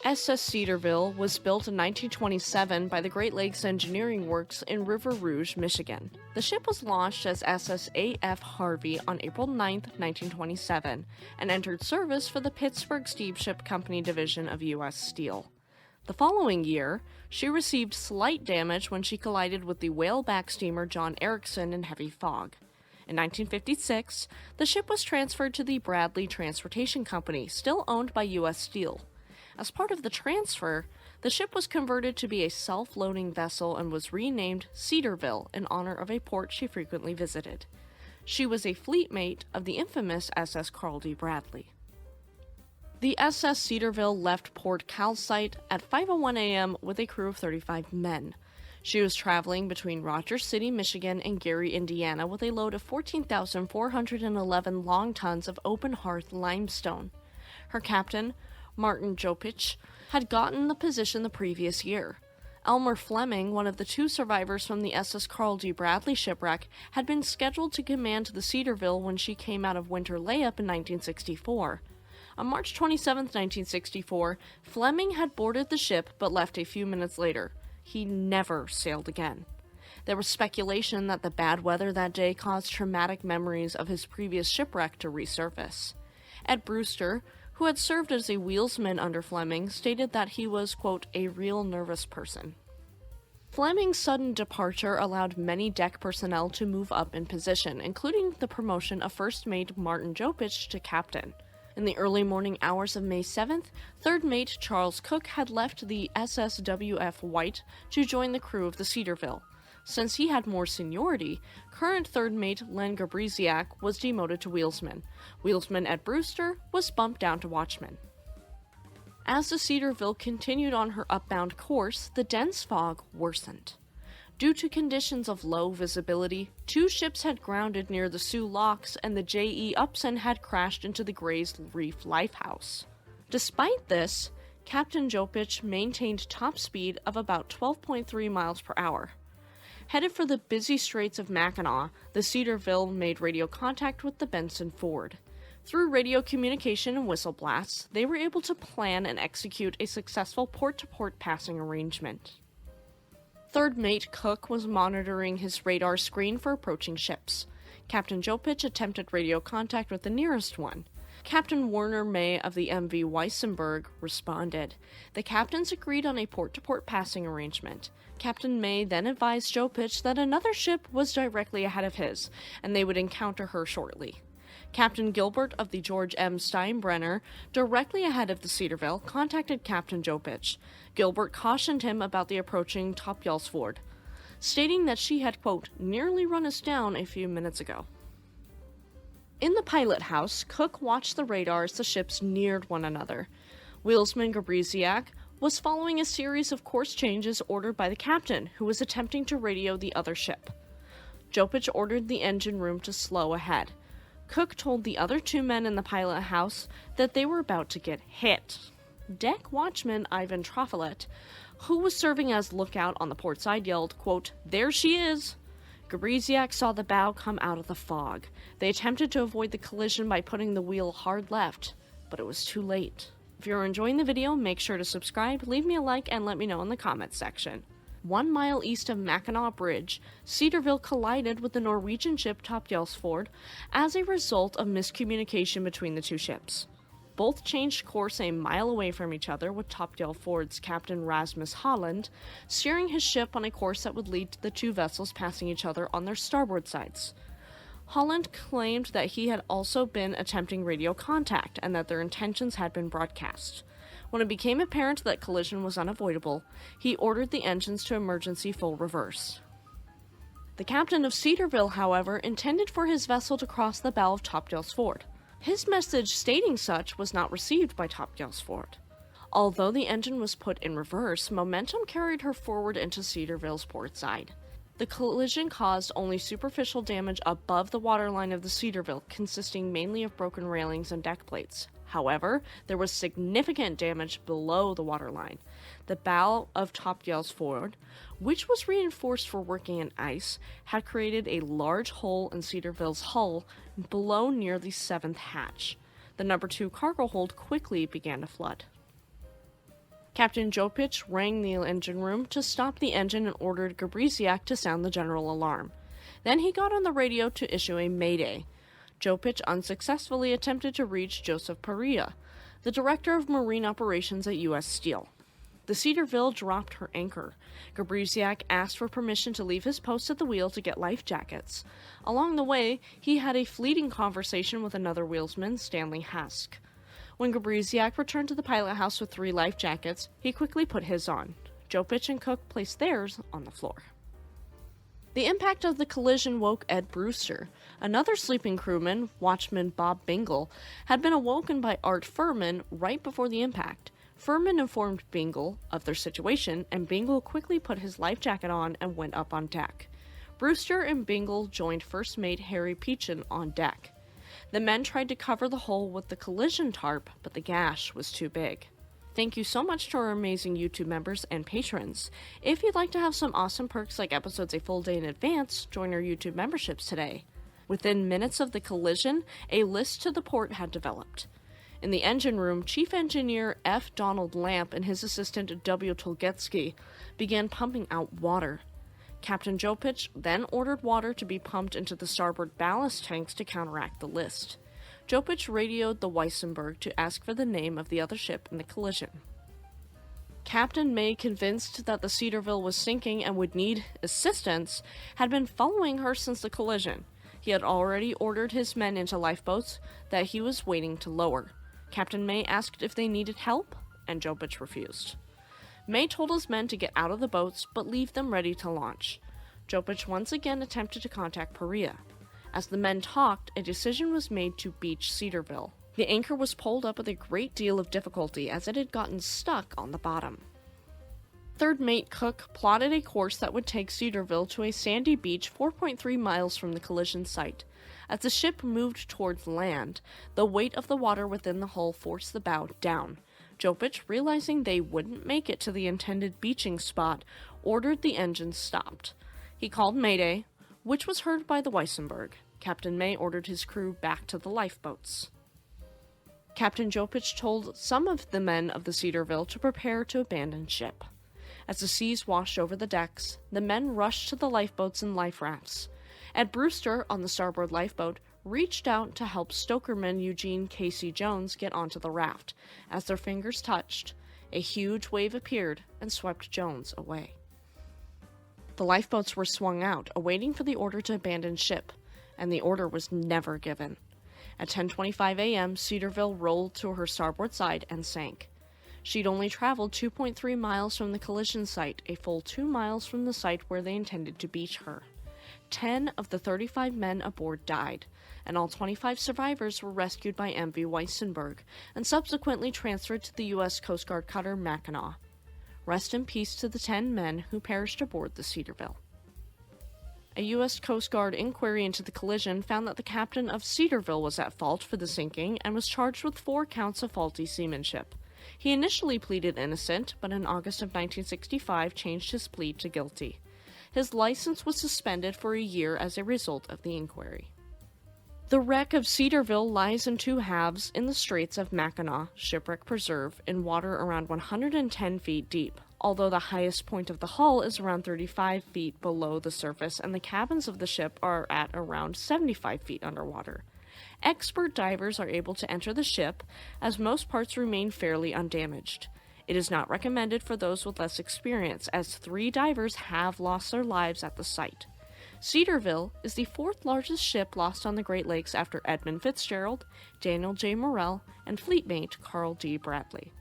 SS Cedarville was built in 1927 by the Great Lakes Engineering Works in River Rouge, Michigan. The ship was launched as SS A.F. Harvey on April 9, 1927, and entered service for the Pittsburgh Steamship Company division of U.S. Steel. The following year, she received slight damage when she collided with the whaleback steamer John Erickson in heavy fog. In 1956, the ship was transferred to the Bradley Transportation Company, still owned by U.S. Steel. As part of the transfer, the ship was converted to be a self-loading vessel and was renamed Cedarville in honor of a port she frequently visited. She was a fleet mate of the infamous SS Carl D. Bradley. The SS Cedarville left Port Calcite at 5:01 a.m. with a crew of 35 men. She was traveling between Rogers City, Michigan and Gary, Indiana with a load of 14,411 long tons of open hearth limestone. Her captain, Martin Jopich, had gotten the position the previous year. Elmer Fleming, one of the two survivors from the SS Carl D. Bradley shipwreck, had been scheduled to command the Cedarville when she came out of winter layup in 1964. On March 27, 1964, Fleming had boarded the ship but left a few minutes later. He never sailed again. There was speculation that the bad weather that day caused traumatic memories of his previous shipwreck to resurface. Ed Brewster, who had served as a wheelsman under Fleming, stated that he was, quote, a real nervous person. Fleming's sudden departure allowed many deck personnel to move up in position, including the promotion of First Mate Martin Jopich to captain. In the early morning hours of May 7th, Third Mate Charles Cook had left the SSWF White to join the crew of the Cedarville. Since he had more seniority, current third mate Len Gabriziak was demoted to wheelsman. Wheelsman Ed Brewster was bumped down to watchman. As the Cedarville continued on her upbound course, the dense fog worsened. Due to conditions of low visibility, two ships had grounded near the Sioux Locks and the J.E. Upson had crashed into the Gray's Reef Lifehouse. Despite this, Captain Jopich maintained top speed of about 12.3 miles per hour. Headed for the busy straits of Mackinac, the Cedarville made radio contact with the Benson Ford. Through radio communication and whistle blasts, they were able to plan and execute a successful port-to-port passing arrangement. Third Mate Cook was monitoring his radar screen for approaching ships. Captain Jopich attempted radio contact with the nearest one. Captain Werner May of the MV Weissenberg responded. The captains agreed on a port-to-port passing arrangement. Captain May then advised Jopich that another ship was directly ahead of his, and they would encounter her shortly. Captain Gilbert of the George M. Steinbrenner, directly ahead of the Cedarville, contacted Captain Jopich. Gilbert cautioned him about the approaching Topyals Ford, stating that she had, quote, nearly run us down a few minutes ago. In the pilot house, Cook watched the radar as the ships neared one another. Wheelsman Gabriziak was following a series of course changes ordered by the captain, who was attempting to radio the other ship. Jopich ordered the engine room to slow ahead. Cook told the other two men in the pilot house that they were about to get hit. Deck watchman Ivan Trofilet, who was serving as lookout on the port side, yelled, quote, there she is! Gabriziak saw the bow come out of the fog. They attempted to avoid the collision by putting the wheel hard left, but it was too late. If you're enjoying the video, make sure to subscribe, leave me a like, and let me know in the comments section. 1 mile east of Mackinac Bridge, Cedarville collided with the Norwegian ship Topyals Ford as a result of miscommunication between the two ships. Both changed course a mile away from each other, with Topyals Ford's Captain Rasmus Holland steering his ship on a course that would lead to the two vessels passing each other on their starboard sides. Holland claimed that he had also been attempting radio contact and that their intentions had been broadcast. When it became apparent that collision was unavoidable, he ordered the engines to emergency full reverse. The captain of Cedarville, however, intended for his vessel to cross the bow of Topyals Ford. His message stating such was not received by Topyals Ford. Although the engine was put in reverse, momentum carried her forward into Cedarville's port side. The collision caused only superficial damage above the waterline of the Cedarville, consisting mainly of broken railings and deck plates. However, there was significant damage below the waterline. The bow of Topyals Ford, which was reinforced for working in ice, had created a large hole in Cedarville's hull below near the 7th hatch. The number 2 cargo hold quickly began to flood. Captain Jopich rang the engine room to stop the engine and ordered Gabrisiak to sound the general alarm. Then he got on the radio to issue a mayday. Jopich unsuccessfully attempted to reach Joseph Paria, the director of marine operations at U.S. Steel. The Cedarville dropped her anchor. Gabrisiak asked for permission to leave his post at the wheel to get life jackets. Along the way, he had a fleeting conversation with another wheelsman, Stanley Hask. When Gabrisiak returned to the pilot house with 3 life jackets, he quickly put his on. Jopich and Cook placed theirs on the floor. The impact of the collision woke Ed Brewster. Another sleeping crewman, watchman Bob Bingle, had been awoken by Art Furman right before the impact. Furman informed Bingle of their situation, and Bingle quickly put his life jacket on and went up on deck. Brewster and Bingle joined first mate Harry Peachin on deck. The men tried to cover the hole with the collision tarp, but the gash was too big. Thank you so much to our amazing YouTube members and patrons. If you'd like to have some awesome perks like episodes a full day in advance, join our YouTube memberships today. Within minutes of the collision, a list to the port had developed. In the engine room, Chief Engineer F. Donald Lamp and his assistant W. Tolgetsky began pumping out water. Captain Jopich then ordered water to be pumped into the starboard ballast tanks to counteract the list. Jopich radioed the Weissenberg to ask for the name of the other ship in the collision. Captain May, convinced that the Cedarville was sinking and would need assistance, had been following her since the collision. He had already ordered his men into lifeboats that he was waiting to lower. Captain May asked if they needed help, and Jopich refused. May told his men to get out of the boats, but leave them ready to launch. Jopich once again attempted to contact Paria. As the men talked, a decision was made to beach Cedarville. The anchor was pulled up with a great deal of difficulty as it had gotten stuck on the bottom. Third mate Cook plotted a course that would take Cedarville to a sandy beach 4.3 miles from the collision site. As the ship moved towards land, the weight of the water within the hull forced the bow down. Jopich, realizing they wouldn't make it to the intended beaching spot, ordered the engines stopped. He called Mayday, which was heard by the Weissenberg. Captain May ordered his crew back to the lifeboats. Captain Jopich told some of the men of the Cedarville to prepare to abandon ship. As the seas washed over the decks, the men rushed to the lifeboats and life rafts. Ed Brewster, on the starboard lifeboat, reached out to help stokerman Eugene Casey Jones get onto the raft. As their fingers touched, a huge wave appeared and swept Jones away. The lifeboats were swung out, awaiting for the order to abandon ship, and the order was never given. At 10:25 a.m., Cedarville rolled to her starboard side and sank. She'd only traveled 2.3 miles from the collision site, a full 2 miles from the site where they intended to beach her. 10 of the 35 men aboard died, and all 25 survivors were rescued by MV Weissenberg and subsequently transferred to the U.S. Coast Guard cutter Mackinac. Rest in peace to the 10 men who perished aboard the Cedarville. A U.S. Coast Guard inquiry into the collision found that the captain of Cedarville was at fault for the sinking and was charged with 4 counts of faulty seamanship. He initially pleaded innocent, but in August of 1965 changed his plea to guilty. His license was suspended for a year as a result of the inquiry. The wreck of Cedarville lies in 2 halves in the Straits of Mackinac Shipwreck Preserve in water around 110 feet deep, although the highest point of the hull is around 35 feet below the surface and the cabins of the ship are at around 75 feet underwater. Expert divers are able to enter the ship as most parts remain fairly undamaged. It is not recommended for those with less experience, as 3 divers have lost their lives at the site. Cedarville is the 4th largest ship lost on the Great Lakes after Edmund Fitzgerald, Daniel J. Morrell, and fleetmate Carl D. Bradley.